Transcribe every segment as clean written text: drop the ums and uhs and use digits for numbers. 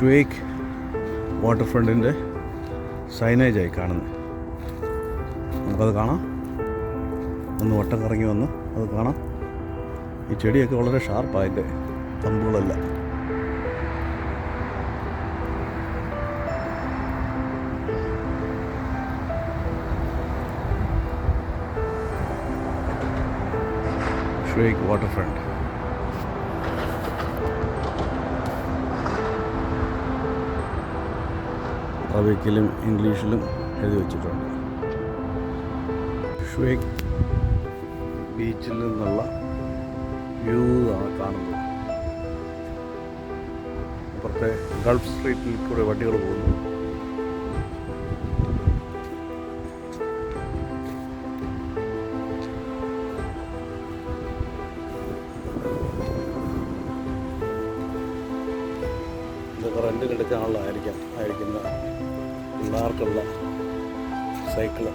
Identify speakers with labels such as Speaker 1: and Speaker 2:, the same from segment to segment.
Speaker 1: Shuwaikh water ഫ്രണ്ടിൻ്റെ സൈനേജായി കാണുന്നത്. നമുക്കത് കാണാം. ഒന്ന് വട്ടം കറങ്ങി വന്ന് അത് കാണാം. ഈ ചെടിയൊക്കെ വളരെ ഷാർപ്പായിട്ട് കമ്പുകളല്ല. Shuwaikh water front. അറബിക്കിലും ഇംഗ്ലീഷിലും എഴുതി വച്ചിട്ടുണ്ട്. ഷുവൈക്ക് ബീച്ചിൽ നിന്നുള്ള വ്യൂ ആണ് കാണുന്നത്. അപ്പുറത്തെ ഗൾഫ് സ്ട്രീറ്റിൽ കൂടെ വണ്ടികൾ പോകുന്നു. ഇതൊക്കെ റെൻറ്റിനെടുക്കാനുള്ളതായിരിക്കുന്ന പിള്ളേർക്കുള്ള cycle.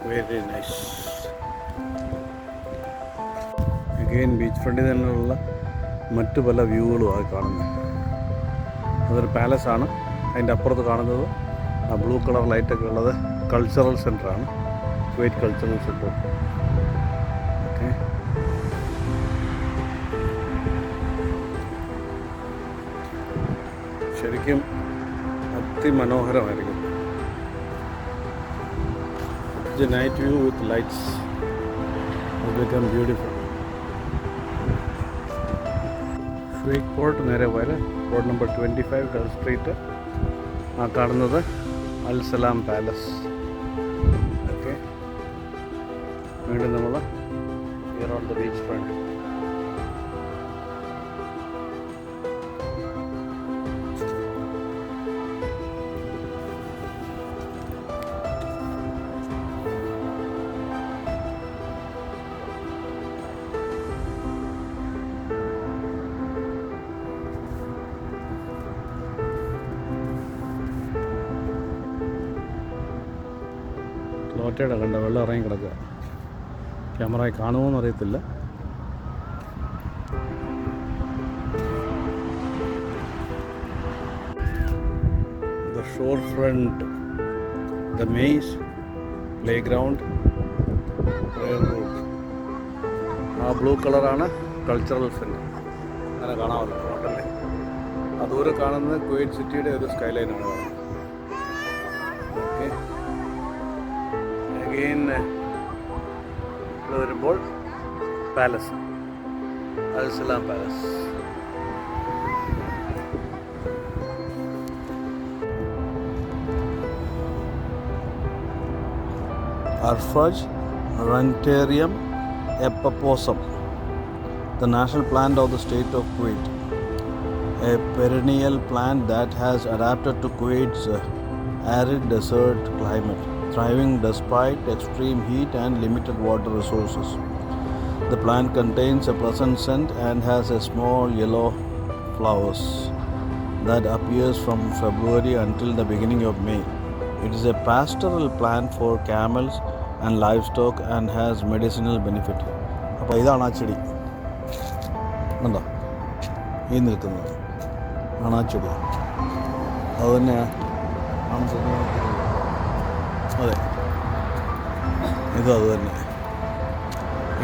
Speaker 1: Very nice. Again beach ഫ്രണ്ടിൽ തന്നെയുള്ള മറ്റു പല വ്യൂകളുമാണ് കാണുന്നത്. അതൊരു പാലസാണ്. അതിൻ്റെ അപ്പുറത്ത് കാണുന്നത് ആ ബ്ലൂ കളർ ലൈറ്റൊക്കെ ഉള്ളത് കൾച്ചറൽ സെൻ്ററാണ്. Kuwait cultural centre. ഓക്കെ, ശരിക്കും അതിമനോഹരമായിരിക്കും. The night view with lights has become beautiful. Shuwaikh port നേരെ പോയാൽ പോർട്ട് നമ്പർ 25 ഗൾഫ് സ്ട്രീറ്റ്. ആ കാണുന്നത് അൽ സലാം പാലസ്. ഓക്കെ, വീണ്ടും നമ്മൾ here on the beach front. ലോറ്റയുടെ കണ്ട വെള്ളം ഇറങ്ങി കിടക്കുക. ക്യാമറയിൽ കാണുമോയെന്ന് അറിയത്തില്ല. The shore front, the maze, play ground, prayer route. ആ ബ്ലൂ കളറാണ് കൾച്ചറൽ സെൻ്റർ. അങ്ങനെ കാണാമല്ലോ ഹോട്ടലിൽ. ആ ദൂരെ കാണുന്നത് കുവൈറ്റ് സിറ്റിയുടെ ഒരു സ്കൈലൈനാണ്. ഓക്കെ, ഇവിടെ വരുമ്പോൾ palace, Al Salam palace. Arfaj Rantarium Epaposum, the national plant of the state of Kuwait, a perennial plant that has adapted to Kuwait's arid desert climate, thriving despite extreme heat and limited water resources. The plant contains a pleasant scent and has a small yellow flowers that appears from February until the beginning of May. It is a pastoral plant for camels and livestock and has medicinal benefit. അപ്പോൾ ഇതാണ് ആ ചെടി കണ്ടോ, ഈ നിൽക്കുന്നത് ആണ് ആ ചെടി. അതുതന്നെയാണ്. അതെ, ഇതും അതുതന്നെ.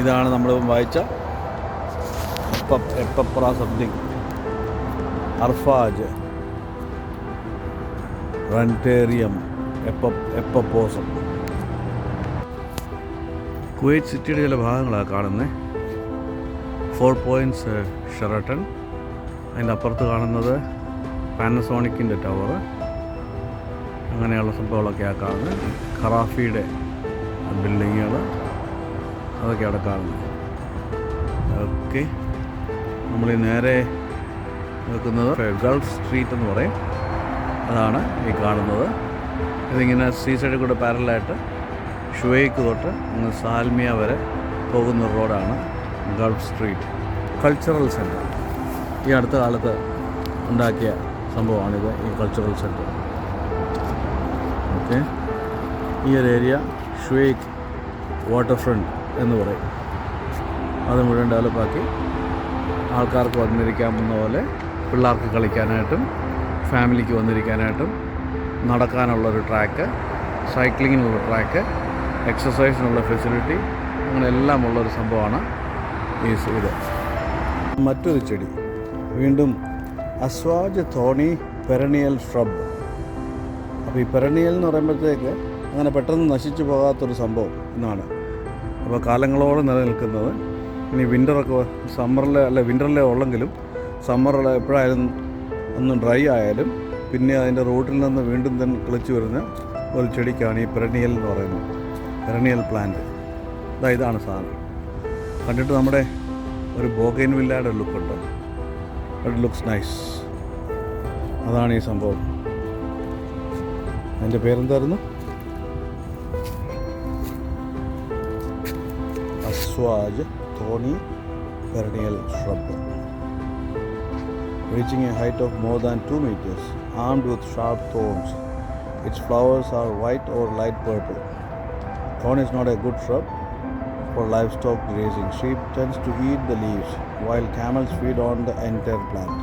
Speaker 1: ഇതാണ് നമ്മൾ വായിച്ച എപ്പപ്ര സംതിങ്. അർഫാജ് റൺടേറിയം എപ്പപ്പോസം. കുവൈറ്റ് സിറ്റിയുടെ ചില ഭാഗങ്ങളാണ് കാണുന്നത്. 4 പോയിൻറ്റ്സ് ഷെറട്ടൺ. അതിൻ്റെ അപ്പുറത്ത് കാണുന്നത് പാനസോണിക്കിൻ്റെ ടവർ. അങ്ങനെയുള്ള സംഭവങ്ങളൊക്കെയാണ് കാണുന്നത്. ഖറാഫിയുടെ ബിൽഡിങ്ങുകൾ അതൊക്കെ അവിടെ കാണുന്നത്. ഓക്കെ, നമ്മൾ നേരെ നിൽക്കുന്നത് ഗൾഫ് സ്ട്രീറ്റ് എന്ന് പറയും. അതാണ് ഈ കാണുന്നത്. ഇതിങ്ങനെ സീ സൈഡിൽ കൂടെ പാരലായിട്ട് ഷുവൈക്ക് തൊട്ട് അങ്ങ് സാൽമിയ വരെ പോകുന്ന റോഡാണ് ഗൾഫ് സ്ട്രീറ്റ്. കൾച്ചറൽ സെൻറ്റർ ഈ അടുത്ത കാലത്ത് ഉണ്ടാക്കിയ സംഭവമാണിത്, ഈ കൾച്ചറൽ സെൻറ്റർ. ഓക്കെ, ഈ ഒരു ഏരിയ ഷുവൈക്ക് വാട്ടർ ഫ്രണ്ട് എന്ന് പറയും. അത് മുഴുവൻ ഡെവലപ്പാക്കി ആൾക്കാർക്ക് വന്നിരിക്കാവുന്ന പോലെ പിള്ളേർക്ക് കളിക്കാനായിട്ടും ഫാമിലിക്ക് വന്നിരിക്കാനായിട്ടും നടക്കാനുള്ളൊരു ട്രാക്ക്, സൈക്ലിങ്ങിനുള്ള ട്രാക്ക്, എക്സസൈസിനുള്ള ഫെസിലിറ്റി, അങ്ങനെ എല്ലാം ഉള്ളൊരു സംഭവമാണ് ഇത്. മറ്റൊരു ചെടി വീണ്ടും അസ്വാജ് തോണി പെരണിയൽ ഷ്രബ്. അപ്പോൾ ഈ പെരണിയൽ എന്ന് പറയുമ്പോഴത്തേക്ക് അങ്ങനെ പെട്ടെന്ന് നശിച്ചു പോകാത്തൊരു സംഭവം എന്നാണ്. അപ്പോൾ കാലങ്ങളോളം നിലനിൽക്കുന്നത്. ഇനി വിൻ്ററൊക്കെ വിൻ്ററിലെ ഉള്ളെങ്കിലും സമ്മറിൽ എപ്പോഴായാലും ഒന്ന് ഡ്രൈ ആയാലും പിന്നെ അതിൻ്റെ റൂട്ടിൽ നിന്ന് വീണ്ടും തന്നെ കിളിച്ചു വരുന്ന ഒരു ചെടിക്കാണ് ഈ പെരണിയൽ എന്ന് പറയുന്നത്. Perennial plant. ഇതാണ് സാധനം. കണ്ടിട്ട് നമ്മുടെ ഒരു ബോഗൈൻവില്ലയുടെ ലുക്കുണ്ട്. It looks nice. അതാണ് ഈ സംഭവം. അതിൻ്റെ പേരെന്തായിരുന്നു? അസ്വാജ് തോണി perennial shrub, reaching a height of more than 2 meters, armed with sharp thorns. Its flowers are white or light purple. Thorn is not a good shrub for livestock grazing. Sheep tends to eat the leaves, while camels feed on the entire plant.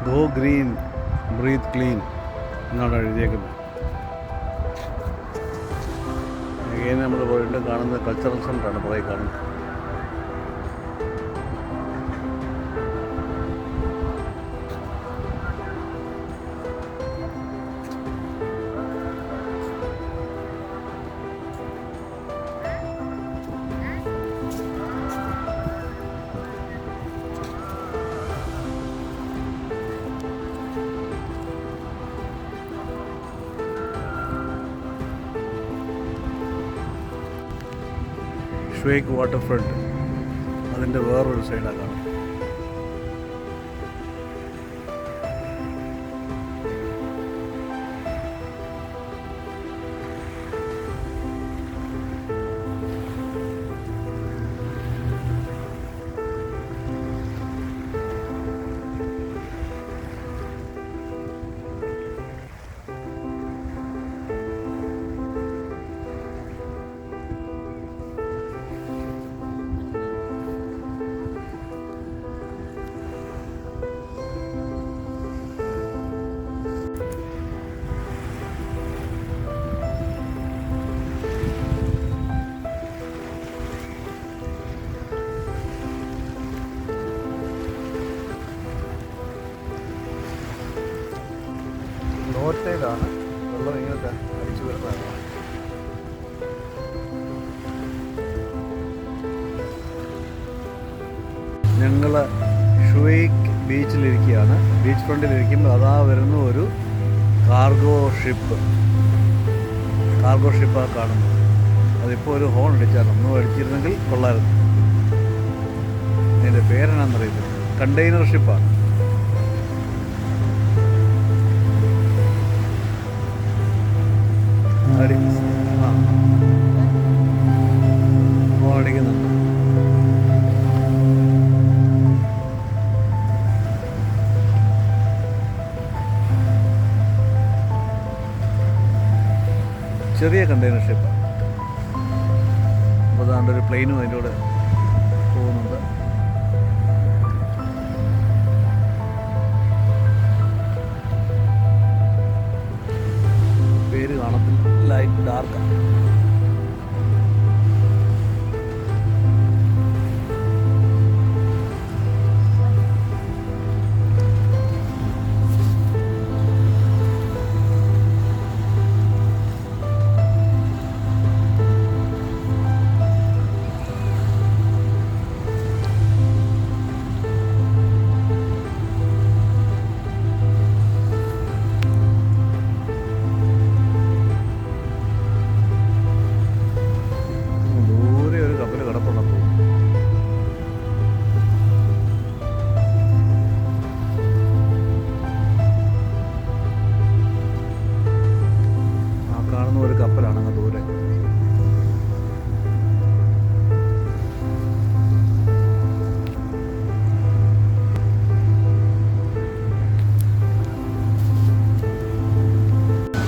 Speaker 1: Go green, breathe clean. എന്നാണ് എഴുതിയേക്കുന്നത്. again നമ്മൾ വീണ്ടും കാണുന്നത് cultural സെൻ്ററാണ് പുറകെ കാണുന്നത്. ഷ്വേക്ക് water front അതിൻ്റെ വേറൊരു സൈഡാണ് കാണുന്നത്. ലോറ്റയിലാണ് വെള്ളം ഇങ്ങനത്തെ അടിച്ചു വരുന്നതാണ്. ഞങ്ങൾ ഷുവൈക്ക് ബീച്ചിലിരിക്കുകയാണ്. ബീച്ച് ഫ്രണ്ടിലിരിക്കുമ്പോൾ അതാ വരുന്ന ഒരു കാർഗോ ഷിപ്പാണ് കാണുന്നത്. അതിപ്പോൾ ഒരു ഹോൺ അടിച്ചാൽ ഒന്നും അടിച്ചിരുന്നെങ്കിൽ കൊള്ളായിരുന്നു. അതിൻ്റെ പേരെന്നാണെന്നറിയില്ല. കണ്ടെയ്നർ ഷിപ്പാണ്. അടിക്കുന്നുണ്ട്. ചെറിയ കണ്ടെയ്നർ ഷിപ്പ്. അപ്പോൾ അതാണ്ട് ഒരു പ്ലെയിനും അതിൻ്റെ കൂടെ പോകുന്നുണ്ട്. പേര് കാണത്തില്ല, ലൈറ്റ് ഡാർക്കാണ്. ഒരു കപ്പലാണ് അങ്ങ് ദൂരെ.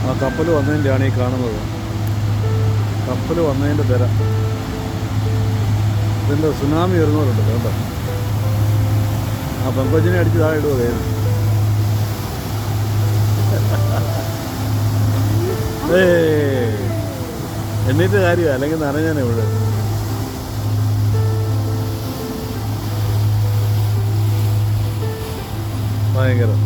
Speaker 1: ആ കപ്പൽ വന്നതിൻ്റെയാണ് ഈ കാണുന്നത്. കപ്പൽ വന്നതിൻ്റെ തിര. ഇതിൻ്റെ സുനാമി വരുന്നവരുണ്ട് കേട്ടോ. ആ പെങ്കൊച്ചിനെ അടിച്ച് താഴെ ഇടുക കയ്യിൽ. എണ്ണീറ്റ് കാര്യമാണ്, അല്ലെങ്കിൽ നനഞ്ഞാനേ ഇവിടെ. ഭയങ്കരം.